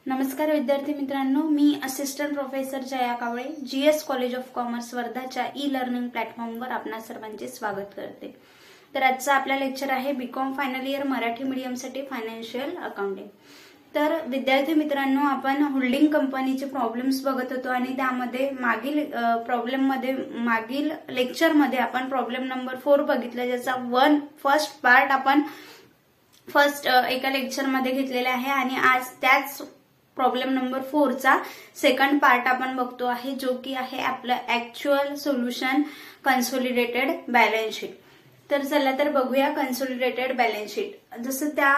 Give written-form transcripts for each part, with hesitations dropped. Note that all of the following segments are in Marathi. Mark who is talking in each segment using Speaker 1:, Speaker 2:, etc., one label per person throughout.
Speaker 1: नमस्कार विद्यार्थी मित्रांनो, मी assistant professor Jaya Kawale, GS college of commerce वर्धाच्या ई लर्निंग प्लॅटफॉर्मवर आपणा सर्वांचे स्वागत करते। तर आजचा आपला लेक्चर आहे बीकॉम फायनल इयर मराठी मीडियमसाठी फायनान्शियल अकाउंटिंग। तर विद्यार्थी मित्रांनो, आपण होल्डिंग कंपनीचे प्रॉब्लेम्स बघत होतो आणि त्यामध्ये मागील लेक्चरमध्ये आपण प्रॉब्लेम नंबर 4 बघितला, ज्याचा फर्स्ट पार्ट आपण एका लेक्चरमध्ये घेतलेला आहे आणि आज त्याच प्रॉब्लेम नंबर 4 चा सेकंड पार्ट आपण बघतो आहे, जो की आहे आपलं actual solution consolidated balance sheet. तर चला तर बघूया कन्सोलिडेटेड बॅलन्स शीट। जसं त्या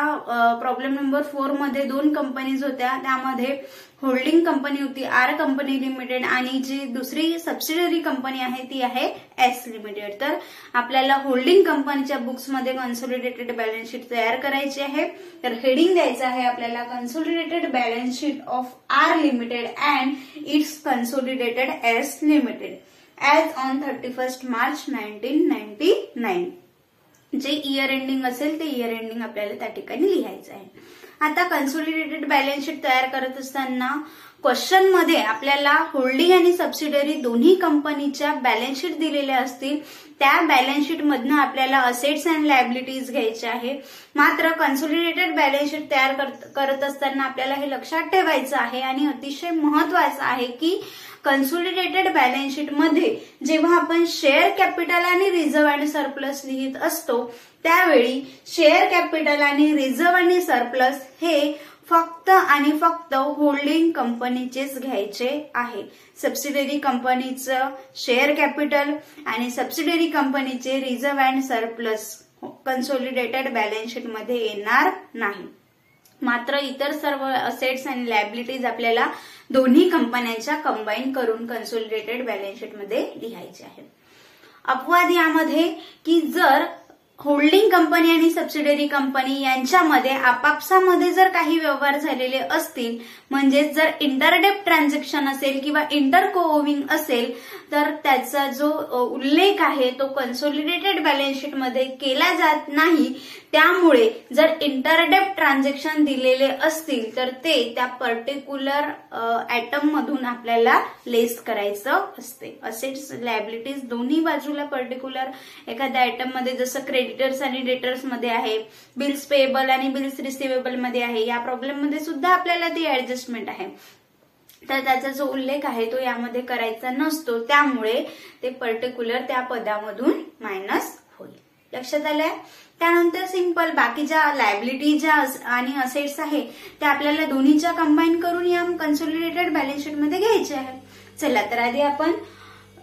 Speaker 1: प्रॉब्लेम नंबर 4 मध्ये 2 कंपनीज होत्या, त्यामध्ये होल्डिंग कंपनी होती आर कंपनी लिमिटेड आणि जी दुसरी सबसिडरी कंपनी आहे ती आहे एस लिमिटेड। तर आपल्याला होल्डिंग कंपनीच्या बुक्स मध्ये कन्सोलिडेटेड बॅलन्स शीट तयार करायची आहे। तर हेडिंग द्यायचं आहे आपल्याला consolidated balance sheet of R limited and its consolidated S limited as on 31 March 1999। जे इयर एंडिंग असेल ते इयर एंडिंग आपल्याला त्या ठिकाणी लिहायचं आहे। आता कन्सोलिडेटेड बॅलन्स शीट तयार करत असताना क्वेश्चन मध्ये आपल्याला होल्डिंग आणि सबसिडरी दोन्ही कंपनीच्या बॅलन्स शीट दिलेल्या असतील, त्या बॅलन्स शीट मधनं आपल्याला असेट्स अँड लायबिलिटीज घ्यायचे आहे। मात्र कन्सोलिडेटेड बॅलन्स शीट तयार करत असताना आपल्याला हे लक्षात ठेवायचं आहे आणि अतिशय महत्वाचं आहे की कन्सोलिडेटेड बॅलन्स शीट मध्ये जेव्हा आपण शेअर कॅपिटल आणि रिझर्व्ह आणि सरप्लस लिहित असतो, त्यावेळी शेअर कॅपिटल आणि रिझर्व्ह आणि सरप्लस हे फक्त आणि फक्त होल्डिंग कंपनीचेच घ्यायचे आहे। सबसिडरी कंपनीचं शेअर कॅपिटल आणि सबसिडरी कंपनीचे reserve and surplus consolidated balance sheet मध्ये येणार नाही। मात्र इतर सर्व असेट्स आणि लायबिलिटीज आपल्याला दोन्ही कंपन्यांच्या कंबाईन करून कन्सोलिडेटेड बॅलन्स शीट मध्ये लिहायचे आहे। अपवाद यामध्ये की जर होल्डिंग कंपनी आणि सबसिडरी कंपनी यांच्यामध्ये आपापसामध्ये जर काही व्यवहार झालेले असतील, म्हणजे जर इंटरडेप्ट ट्रान्झॅक्शन असेल किंवा इंटर कोओविंग असेल, तर त्याचा जो उल्लेख आहे तो कन्सोलिडेटेड बॅलन्स शीट मध्ये केला जात नाही। त्यामुळे जर इंटरडेप्ट ट्रान्झॅक्शन दिलेले असतील तर ते त्या पर्टिक्युलर आयटम मधून आपल्याला लेस करायचं असते। असेट्स लायबिलिटीज दोन्ही बाजूला पर्टिक्युलर एखाद्या आयटम मध्ये, जसं क्रेडिटर्स आणि डेटर्स मध्ये आहे, बिल्स पेएबल आणि बिल्स रिसिवेबल मध्ये आहे, या प्रॉब्लेम मध्ये सुद्धा आपल्याला ती ऍडजस्टमेंट आहे। तर त्याचा जो उल्लेख आहे तो यामध्ये करायचा नसतो, त्यामुळे ते पर्टिक्युलर त्या पदामधून मायनस होईल। लक्षात आलंय? त्यानंतर सिंपल बाकीच्या लायबिलिटी ज्या आणि असेट्स आहे त्या आपल्याला दोन्हीच्या कंबाईन करून या कन्सोलिडेटेड बॅलन्स शीट मध्ये घ्यायचे आहे। चला तर आधी आपण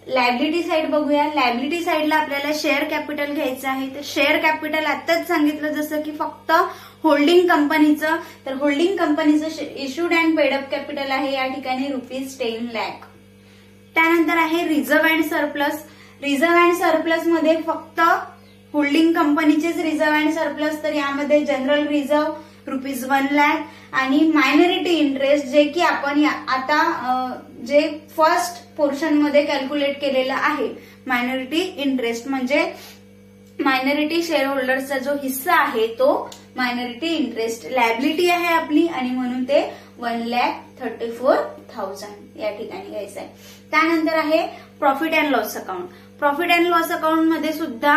Speaker 1: लायबिलिटी साइड बघूया। लायबिलिटी साइडला आपल्याला शेअर कॅपिटल घ्यायचं आहे। तर शेअर कॅपिटल आताच सांगितलं जसं की फक्त होल्डिंग कंपनीचं, तर होल्डिंग कंपनीचं issued and paid up capital आहे या ठिकाणी ₹10 लाख। त्यानंतर आहे reserve and surplus. Reserve and surplus मध्ये फक्त होल्डिंग कंपनीचेच रिझर्व्ह अँड सरप्लस, तर यामध्ये जनरल रिझर्व्ह ₹1 लाख आणि मायनॉरिटी इंटरेस्ट, जे की आपण आता जे फर्स्ट पोर्शन मध्ये कॅल्क्युलेट केलेलं आहे। मायनॉरिटी इंटरेस्ट म्हणजे मायनॉरिटी शेअर होल्डर्सचा जो हिस्सा आहे तो मायनॉरिटी इंटरेस्ट लायबिलिटी आहे आपली आणि म्हणून ते 1,34,000 या ठिकाणी घ्यायचं आहे। त्यानंतर आहे profit and loss account. Profit and loss account मध्ये सुद्धा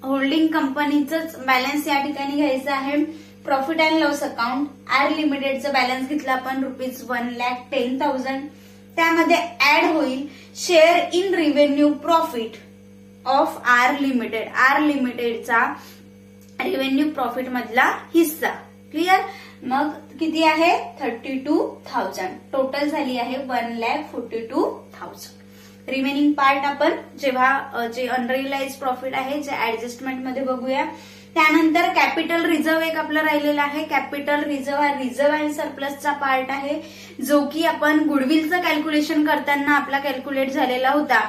Speaker 1: होल्डिंग कंपनीचंच बॅलन्स या ठिकाणी घ्यायचं आहे। Profit and loss account R लिमिटेडचा बॅलन्स घेतला आपण ₹1,10,000। त्यामध्ये ऍड होईल share in revenue profit of R limited, R लिमिटेडचा रेव्हेन्यू प्रॉफिट मधला हिस्सा। क्लिअर? मग किती आहे? 32,000। टोटल झाली आहे 1,42,000। रिमेनिंग पार्ट आपण जेव्हा जे अनरिअलाइज प्रॉफिट आहे जे ऍडजस्टमेंट मध्ये बघूया। त्यानंतर कॅपिटल रिझर्व्ह एक आपलं राहिलेला आहे। कॅपिटल रिझर्व्ह हा रिझर्व्ह अँड सरप्लसचा पार्ट आहे, जो की आपण गुडविलचं कॅल्क्युलेशन करताना आपला कॅल्क्युलेट झालेला होता।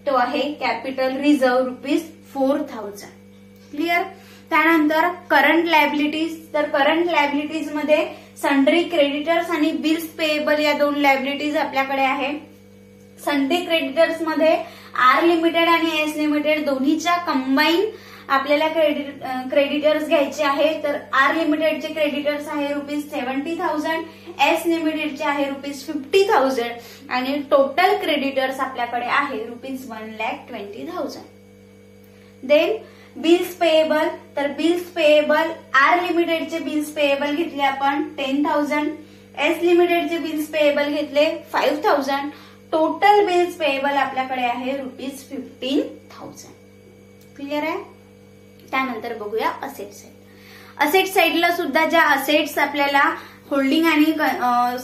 Speaker 1: तो आहे कॅपिटल रिझर्व्ह ₹4,000। क्लिअर? त्यानंतर करंट लायबिलिटीज। तर करंट लायबिलिटीज मध्ये सन्ड्री क्रेडिटर्स आणि बिल्स पेएबल या 2 लायबिलिटीज आपल्याकडे आहे। सन्ड्री क्रेडिटर्स मध्ये आर लिमिटेड आणि एस लिमिटेड दोन्हीच्या कंबाईन आपल्याला क्रेडिटर्स घ्यायचे आहे. तर आर लिमिटेडचे क्रेडिटर्स आहे ₹70,000, एस लिमिटेडचे आहे ₹50,000 आणि टोटल क्रेडिटर्स आपल्याकडे आहे ₹1,20,000. देन बिल्स पेएबल, तर बिल्स पेएबल आर लिमिटेडचे बिल्स पेएबल घेतले आपण 10,000, एस लिमिटेडचे बिल्स पेएबल घेतले 5,000. टोटल बिल्स पेएबल आपल्याकडे आहे ₹15,000. क्लिअर आहे. त्यानंतर बघूया असेट साइड. असेट साइडला सुद्धा ज्या असेट्स आपल्याला होल्डिंग आणि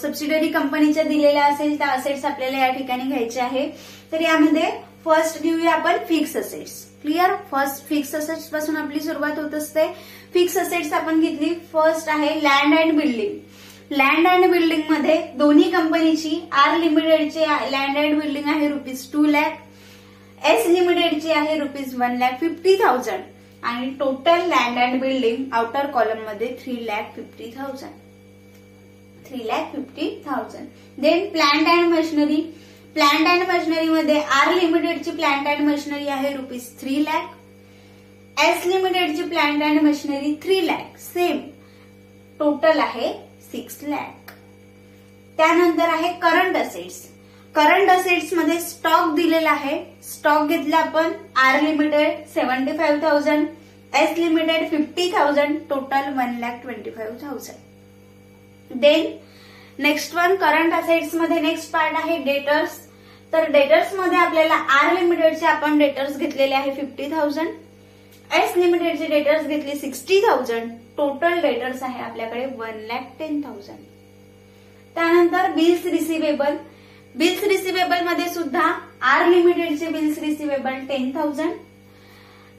Speaker 1: सबसिडरी कंपनीच्या दिलेल्या असेल त्या असेट्स आपल्याला या ठिकाणी घ्यायचे आहे. तर यामध्ये फर्स्ट घेऊया आपण fix assets. Clear. First fix assets पासून आपली सुरुवात होत असते. फिक्स असेट्स आपण घेतली. फर्स्ट आहे land and building. Land and building मध्ये दोन्ही कंपनीची आर लिमिटेडची लँड अँड बिल्डिंग आहे ₹2 लाख, एस लिमिटेडची आहे ₹1,50,000 आणि total land and building outer column मध्ये ₹3,50,000. Then plant and machinery. Plant and machinery मध्ये आर लिमिटेडची प्लांट अँड मशिनरी आहे ₹3 लाख, एस लिमिटेडची plant and machinery 3 lakh. Same total आहे 6 लाख. त्यानंतर आहे करंट असेट्स. करंट असेट्स मध्ये स्टॉक दिलेला आहे. स्टॉक घेतला आपण R limited 75,000, S limited 50,000, total 1,25,000. Then next one current assets मध्ये नेक्स्ट पार्ट आहे डेटर्स. तर डेटर्स मध्ये आपल्याला आर लिमिटेडचे आपण डेटर्स घेतलेले आहे 50,000, एस लिमिटेडचे डेटर्स घेतले 60,000, टोटल डेटर्स आहे आपल्याकडे 1,10,000. त्यानंतर बिल्स रिसिवेबल. बिल्स रिसिवेबल मध्ये सुद्धा आर लिमिटेडचे बिल्स रिसिवेबल 10,000,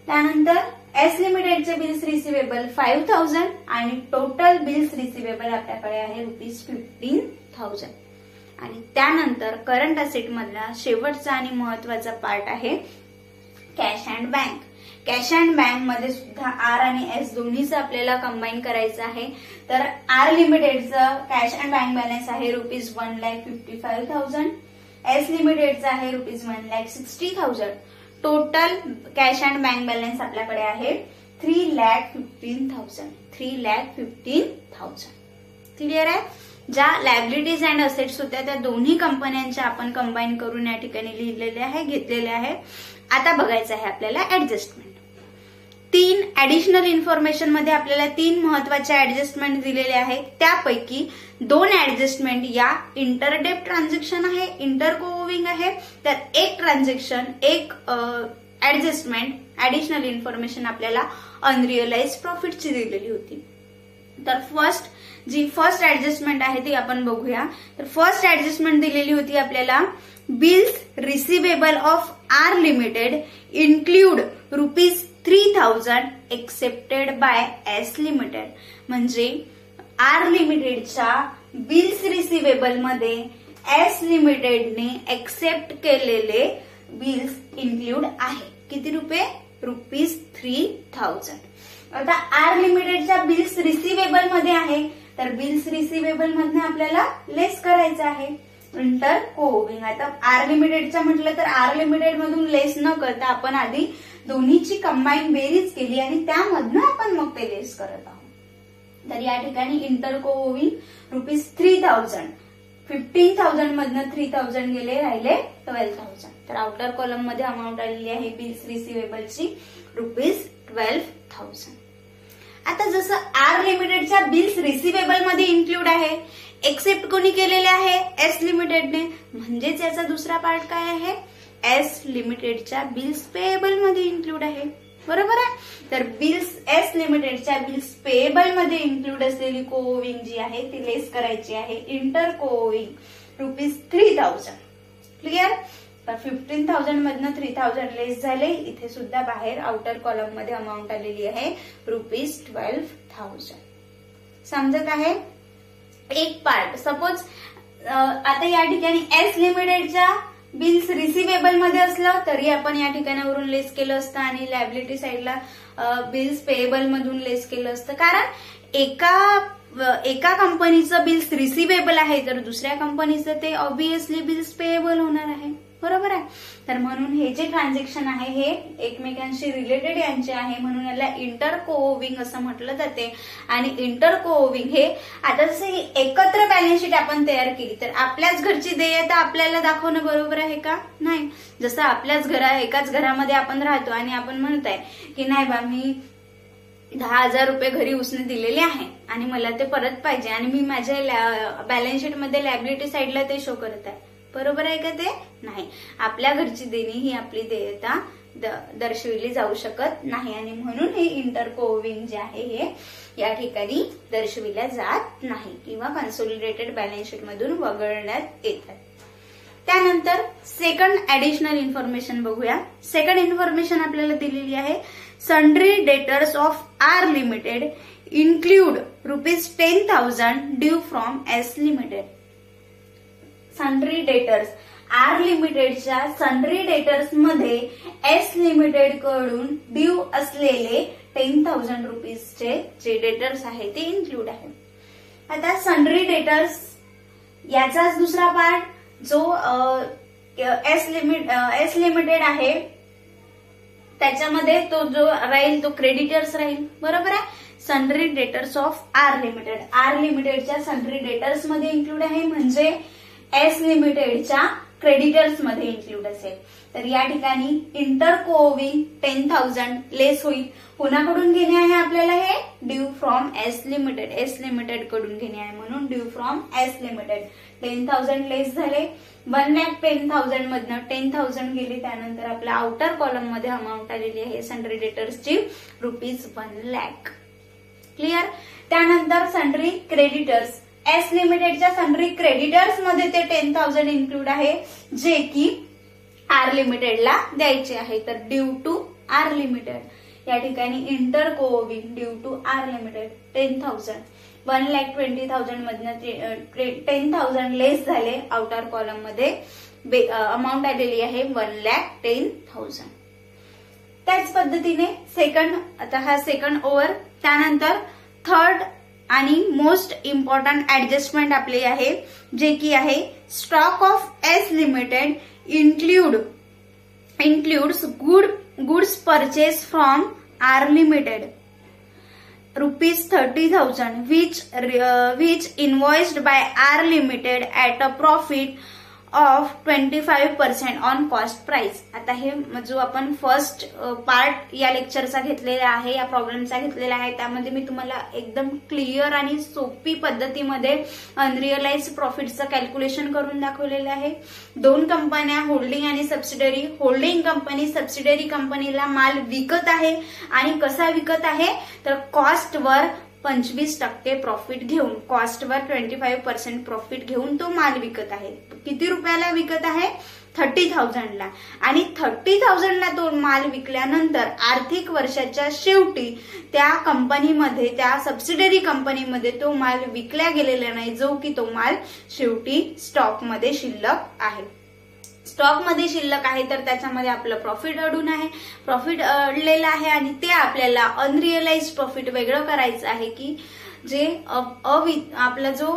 Speaker 1: त्यानंतर एस लिमिटेडचे बिल्स रिसिवेबल 5,000 आणि टोटल बिल्स रिसिवेबल आपल्याकडे आहे ₹15,000. आणि त्यानंतर करंट असेट मधला शेवटचा आणि महत्वाचा पार्ट आहे cash and bank. Cash and bank मध्ये सुद्धा आर आणि एस दोन्हीच आपल्याला कंबाईन करायचं आहे. तर आर लिमिटेडचं कॅश अँड बँक बॅलन्स आहे ₹1,55,000, एस लिमिटेडचं आहे ₹1,60,000. Total cash and bank balance आपल्याकडे आहे ₹3,15,000. क्लिअर आहे. ज्या लायबिलिटीज अँड असेट्स होत्या त्या दोन्ही कंपन्यांच्या आपण कंबाईन करून या ठिकाणी लिहिलेले आहे, घेतलेले आहे. आता बघायचं आहे आपल्याला ऍडजस्टमेंट. 3 ऍडिशनल इन्फॉर्मेशन मध्ये आपल्याला 3 महत्वाच्या ऍडजस्टमेंट दिलेले आहेत. त्यापैकी 2 ऍडजस्टमेंट या इंटरडेप ट्रान्झॅक्शन आहे, इंटरकोविंग आहे. तर एक ट्रान्झॅक्शन, एक ऍडजस्टमेंट ऍडिशनल इन्फॉर्मेशन आपल्याला अनरिअलाइज प्रॉफिटची दिलेली होती. तर फर्स्ट ऍडजस्टमेंट आहे ती आपण बघूया. तर फर्स्ट ऍडजस्टमेंट दिलेली होती आपल्याला bills receivable of R limited include ₹3,000 accepted by S limited. म्हणजे आर लिमिटेडच्या बिल्स रिसिवेबल मध्ये एस लिमिटेडने एक्सेप्ट केलेले बिल्स इन्क्लूड आहे. किती रुपये? ₹3,000. आता आर लिमिटेडच्या बिल्स रिसिवेबल मध्ये आहे. तर बिल्स रिसिवेबल मधनं आपल्याला लेस करायचं आहे इंटर कोविंग. आता आर लिमिटेडच्या म्हटलं तर आर लिमिटेड मधून लेस न करता आपण आधी दोन्हीची कंबाईन बेरीज केली आणि त्यामधनं आपण मग ते लेस करत आहोत. तर या ठिकाणी इंटर कोविंग ₹3,000, 15,000 मधनं 3,000 गेले, राहिले 12,000. तर आउटर कॉलम मध्ये अमाऊंट आलेली आहे बिल्स रिसिवेबलची ₹12,000. आता जसं आर लिमिटेडच्या बिल्स रिसिवेबल मध्ये इन्क्लूड आहे, एक्सेप्ट कोणी केलेले आहे? एस लिमिटेडने. म्हणजेच याचा दुसरा पार्ट काय आहे? एस लिमिटेडच्या बिल्स पेएबल मध्ये इन्क्लूड आहे. बरोबर आहे. तर बिल्स एस लिमिटेडच्या बिल्स पेएबल मध्ये इन्क्लूड असलेली कोविंग जी आहे ती लेस करायची आहे. Inter coaching ₹3,000. क्लिअर. तर 15,000 मधनं 3,000 लेस झाले. इथे सुद्धा बाहेर आउटर कॉलम मध्ये अमाऊंट आलेली आहे ₹12,000. समजत आहे. एक पार्ट सपोज आता या ठिकाणी एस लिमिटेडच्या बिल्स रिसिवेबल मध्ये असलं तरी आपण या ठिकाणावरून लेस केलं असतं आणि लायबिलिटी साईडला बिल्स पेएबल मधून लेस केलं असतं. कारण एका कंपनीचं बिल्स रिसिवेबल आहे तर दुसऱ्या कंपनीचं ते ऑब्व्हियसली बिल्स पेएबल होणार आहे. बरोबर आहे. तर म्हणून हे जे ट्रान्झॅक्शन आहे हे एकमेकांशी रिलेटेड यांचे आहे, म्हणून याला इंटर कोओविंग असं म्हटलं जाते. आणि इंटर कोओविंग हे आता जसं एकत्र बॅलन्स शीट आपण तयार केली तर आपल्याच घरची देयता आपल्याला दाखवणं बरोबर आहे का? नाही. जसं आपल्याच एकाच घरामध्ये आपण राहतो आणि आपण म्हणताय की नाही बा मी 10,000 रुपये घरी उसने दिलेले आहे आणि मला ते परत पाहिजे आणि मी माझ्या बॅलन्स शीट मध्ये लायबिलिटी साईडला ते शो करत आहे, बरोबर आहे का? ते नाही. आपल्या घरची देणी ही आपली देयता दर्शविली जाऊ शकत नाही आणि म्हणून हे इंटर कोओविंग जे आहे हे या ठिकाणी दर्शविल्या जात नाही किंवा कन्सोलिडेटेड बॅलन्स शीट मधून वगळण्यात येतात. त्यानंतर सेकंड ऍडिशनल इन्फॉर्मेशन बघूया. सेकंड इन्फॉर्मेशन आपल्याला दिलेली आहे, sundry debtors of R limited include ₹10,000 due from S limited. Sundry debtors R लिमिटेडच्या सन्ड्री डेटर्स मध्ये एस लिमिटेड कडून ड्यू असलेले 10,000 रुपीजचे जे डेटर्स आहे ते इन्क्लूड आहे. आता सन्ड्री डेटर्स याचाच दुसरा पार्ट जो एस लिमिटेड आहे त्याच्यामध्ये तो जो राहील तो क्रेडिटर्स राहील, बरोबर आहे. Sundry debtors of R limited, R लिमिटेडच्या सन्ड्री डेटर्स मध्ये इन्क्लूड आहे म्हणजे एस लिमिटेडच्या क्रेडिटर्स मध्ये इन्क्लूड असेल. तर या ठिकाणी इंटर कोओविंग 10,000 लेस होईल. कोणाकडून घेणे आहे आपल्याला? हे due from S limited, S limited कडून घेणे आहे म्हणून ड्यू फ्रॉम एस लिमिटेड. 10,000 लेस झाले. 1,10,000 मधनं 10,000 गेले. त्यानंतर आपल्या आउटर कॉलम मध्ये अमाऊंट आलेली आहे सन्ड्री डेटर्सची ₹1,00,000. क्लिअर. त्यानंतर सन्ड्री क्रेडिटर्स, एस लिमिटेडच्या सन्ड्री क्रेडिटर्स मध्ये ते 10,000 इन्क्लूड आहे जे की आर लिमिटेडला द्यायचे आहे. तर ड्यू टू आर लिमिटेड या ठिकाणी इंटर कोओविंग ड्यू टू आर लिमिटेड 10,000. 1,20,000 मधनं 10,000 लेस झाले. आउटर कॉलम मध्ये अमाऊंट आलेली आहे 1,10,000. त्याच पद्धतीने सेकंड, आता हा सेकंड ओव्हर. त्यानंतर थर्ड आणि मोस्ट इम्पॉर्टंट ऍडजस्टमेंट आपली आहे जे की आहे stock of S limited includes goods purchased from R Limited ₹30,000 which invoiced by R Limited at a profit of 25% on cost price. आता हे जो आपण फर्स्ट पार्ट या लेक्चरचा घेतलेला आहे, या प्रॉब्लेमचा घेतलेला आहे, त्यामध्ये मी तुम्हाला एकदम क्लिअर आणि सोपी पद्धतीमध्ये अनरिअलाइज प्रॉफिटचं कॅल्क्युलेशन करून दाखवलेलं आहे. 2 कंपन्या होल्डिंग आणि सबसिडरी. होल्डिंग कंपनी सबसिडरी कंपनीला माल विकत आहे आणि कसा विकत आहे तर कॉस्टवर 25% प्रॉफिट घेऊन, कॉस्टवर 25% प्रॉफिट घेऊन तो माल विकत आहे. किती रुपयाला विकत आहे? 30,000ला. आणि 30,000ला तो माल विकल्यानंतर आर्थिक वर्षाच्या शेवटी त्या कंपनीमध्ये, त्या सबसिडरी कंपनीमध्ये तो माल विकला गेलेला नाही, जो की तो माल शेवटी स्टॉकमध्ये शिल्लक आहे. स्टॉकमध्ये शिल्लक आहे तर त्याच्यामध्ये आपलं प्रॉफिट अडून आहे, प्रॉफिट अडलेलं आहे आणि ते आपल्याला अनरिअलाइज प्रॉफिट वेगळं करायचं आहे की जे आपला जो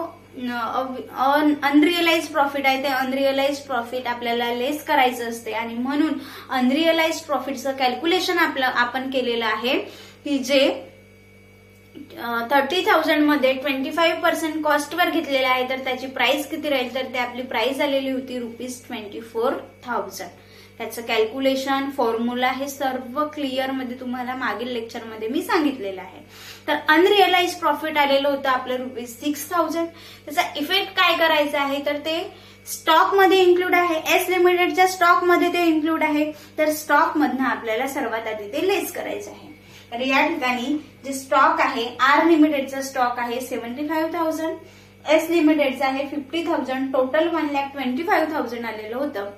Speaker 1: अनरिअलाइज प्रॉफिट आहे ते अनरिअलाइज प्रॉफिट आपल्याला लेस करायचं असते. आणि म्हणून अनरिअलाइज प्रॉफिटचं कॅल्क्युलेशन आपण केलेलं आहे की जे 30,000 मध्ये 25% कॉस्टवर घेतलेलं आहे तर त्याची प्राइस किती राहील तर ते आपली प्राइस आलेली होती ₹24,000. त्याचं कॅल्क्युलेशन, फॉर्म्युला हे सर्व क्लिअर मध्ये तुम्हाला मागील लेक्चरमध्ये मी सांगितलेलं आहे. तर अनरिअलाइज प्रॉफिट आलेलं होतं आपलं ₹6,000. त्याचा इफेक्ट काय करायचा आहे तर ते स्टॉक मध्ये इन्क्लूड आहे, एस लिमिटेडच्या स्टॉक मध्ये ते इन्क्लूड आहे. तर स्टॉक मधनं आपल्याला सर्वात आधी ते लेस करायचं आहे. तर या ठिकाणी जे स्टॉक आहे, आर लिमिटेडचा स्टॉक आहे 75,000, एस लिमिटेडचा आहे 50,000, टोटल 1,25,000 आलेलं होतं.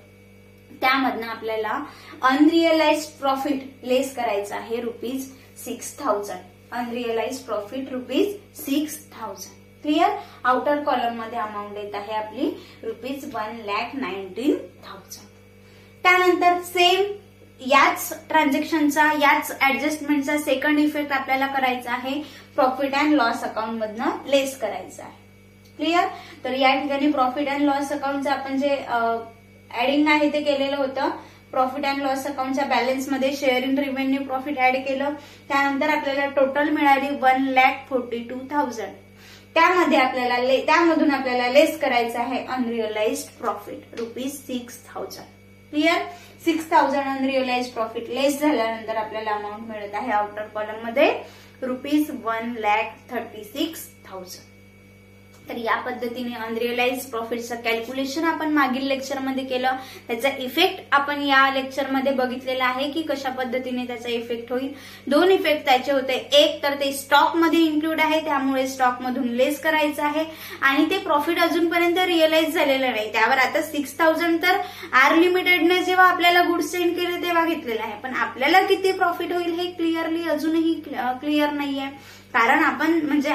Speaker 1: त्यामधनं आपल्याला अनरिअलाइज प्रॉफिट लेस करायचं आहे ₹6,000. अनरिअलाइज प्रॉफिट ₹6,000. क्लिअर. आउटर कॉलम मध्ये अमाऊंट येत आहे आपली ₹1,19,000. त्यानंतर सेम याच ट्रान्झॅक्शनचा, याच ऍडजस्टमेंटचा सेकंड इफेक्ट आपल्याला करायचा आहे, प्रॉफिट अँड लॉस अकाउंट मधनं लेस करायचा आहे. क्लिअर. तर या ठिकाणी प्रॉफिट अँड लॉस अकाउंटचा आपण जे ऍडिंग आहे ते केलेलं होतं. प्रॉफिट अँड लॉस अकाउंटच्या बॅलन्स मध्ये share in revenue profit add केलं. त्यानंतर आपल्याला टोटल मिळाली 1,42,000. त्यामधून आपल्याला लेस करायचं आहे अनरिअलाइज्ड प्रॉफिट ₹6,000. क्लिअर? 6,000 अनरिअलाइज्ड प्रॉफिट लेस झाल्यानंतर आपल्याला अमाऊंट मिळत आहे आउटर कॉलम मध्ये ₹1,36,000. तर या पद्धतीने अनरिअलाइज्ड प्रॉफिटचं कॅल्क्युलेशन आपण मागील लेक्चरमध्ये केलं. त्याचा इफेक्ट आपण या लेक्चरमध्ये बघितलेला आहे की कशा पद्धतीने त्याचा इफेक्ट होईल. 2 इफेक्ट त्याचे होते. एक तर ते स्टॉक मध्ये इन्क्लूड आहे, त्यामुळे स्टॉक मधून लेस करायचं आहे, आणि ते प्रॉफिट अजूनपर्यंत रिअलाइज झालेलं नाही. त्यावर आता 6,000 तर आर लिमिटेडने जेव्हा आपल्याला गुड्स सेंड केले तेव्हा घेतलेलं आहे, पण आपल्याला किती प्रॉफिट होईल हे क्लिअरली अजूनही क्लिअर नाहीये. कारण आपण म्हणजे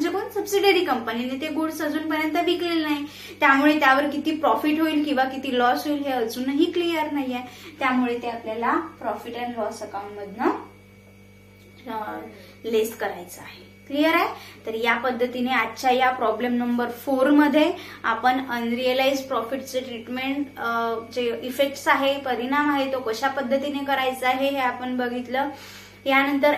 Speaker 1: कोण, सबसिडरी कंपनीने ते गुड्स अजूनपर्यंत विकलेले नाही. त्यामुळे त्यावर किती प्रॉफिट होईल किंवा किती लॉस होईल हे अजूनही क्लिअर नाहीये. त्यामुळे ते आपल्याला प्रॉफिट अँड लॉस अकाउंट मधनं लेस करायचं आहे. क्लिअर आहे? तर या पद्धतीने आजच्या या प्रॉब्लेम नंबर 4 मध्ये आपण अनरिअलाइज प्रॉफिटचे ट्रीटमेंट, जे इफेक्ट्स आहे, परिणाम आहे, तो कशा पद्धतीने करायचा आहे हे आपण बघितलं. यानंतर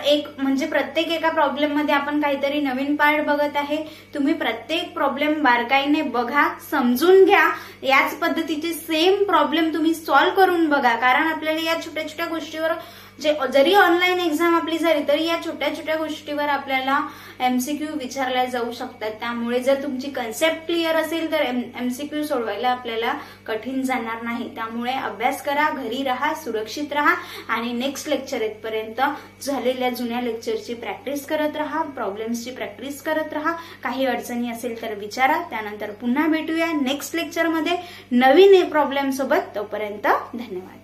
Speaker 1: प्रत्येक एका प्रॉब्लेम मध्ये आपण काहीतरी नवीन पार्ट बघत आहे. तुम्ही प्रत्येक प्रॉब्लेम बारकाईने बघा, समजून घ्या. याच पद्धतीचे सेम प्रॉब्लेम तुम्ही सॉल्व्ह करून बघा. कारण आपल्याला या छोट्या छोट्या गोष्टीवर, जरी ऑनलाईन एक्झाम आपली झाली तरी या छोट्या छोट्या गोष्टीवर आपल्याला एमसीक्यू विचारल्या जाऊ शकतात. त्यामुळे जर तुमची कन्सेप्ट क्लिअर असेल तर एमसीक्यू सोडवायला आपल्याला कठीण जाणार नाही. त्यामुळे अभ्यास करा, घरी राहा, सुरक्षित राहा, आणि नेक्स्ट लेक्चर येतपर्यंत झालेल्या जुन्या लेक्चरची प्रॅक्टिस करत राहा, प्रॉब्लेम्सची प्रॅक्टिस करत राहा. काही अडचणी असेल तर विचारा. त्यानंतर पुन्हा भेटूया नेक्स्ट लेक्चरमध्ये नवीन प्रॉब्लेम सोबत. तोपर्यंत धन्यवाद.